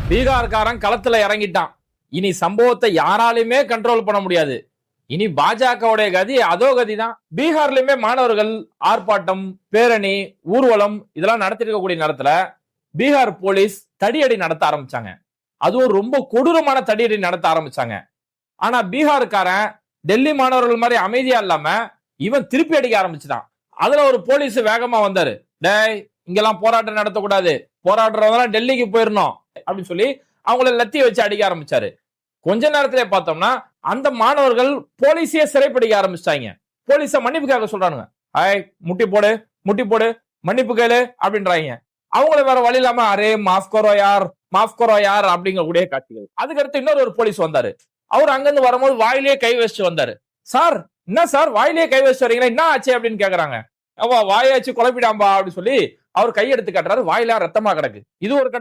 பீகார்காரன் களத்துல இறங்கிட்டான். இனி சம்பவத்தை யாராலுமே கண்ட்ரோல் பண்ண முடியாது. இனி பாஜகவுடைய கதி அதோ கதிதான். பீகார்லயுமே மாணவர்கள் ஆர்ப்பாட்டம், பேரணி, ஊர்வலம் இதெல்லாம் நடத்திட்டு இருக்கக்கூடிய நேரத்துல பீகார் போலீஸ் தடியடி நடத்த ஆரம்பிச்சாங்க. அதுவும் ரொம்ப கொடூரமான தடியடி நடத்த ஆரம்பிச்சாங்க. ஆனா பீகாருக்காரன் டெல்லி மாணவர்கள் மாதிரி அமைதியா இல்லாம இவன் திருப்பி அடிக்க ஆரம்பிச்சுட்டான். அதுல ஒரு போலீஸ் வேகமா வந்தாரு. டேய், இங்கெல்லாம் போராட்டம் நடத்தக்கூடாது, போராடுறவங்க டெல்லிக்கு போயிடணும் அப்படின்னு சொல்லி அவங்கள லத்திய வச்சு அடிக்க ஆரம்பிச்சாரு. கொஞ்ச நேரத்திலே பார்த்தோம்னா அந்த மாணவர்கள் போலீஸையே சிறைப்பிடிக்க ஆரம்பிச்சிட்டாங்க. போலீஸ மன்னிப்பு கேட்க சொல்றானுங்க. முட்டி போடு, முட்டி போடு, மன்னிப்பு கேளு அப்படின்றாங்க. அவங்கள வேற வழி இல்லாம அரே மாஃப் கரோ யார் அப்படிங்கக்கூடிய காட்சிகள். அதுக்கடுத்து இன்னொரு போலீஸ் வந்தாரு. அவர் அங்கிருந்து வரும்போது வாயிலேயே கை வச்சு வந்தாரு. சார், என்ன சார் வாயிலேயே கை வச்சு வரீங்களா, என்ன ஆச்சு அப்படின்னு கேக்குறாங்க. வாயாச்சு குழப்பிடாம்பா அப்படின்னு சொல்லி அவர் கையெடுத்து காட்டுறாரு. வாயில ரத்தமா கிடக்கு. இது ஒரு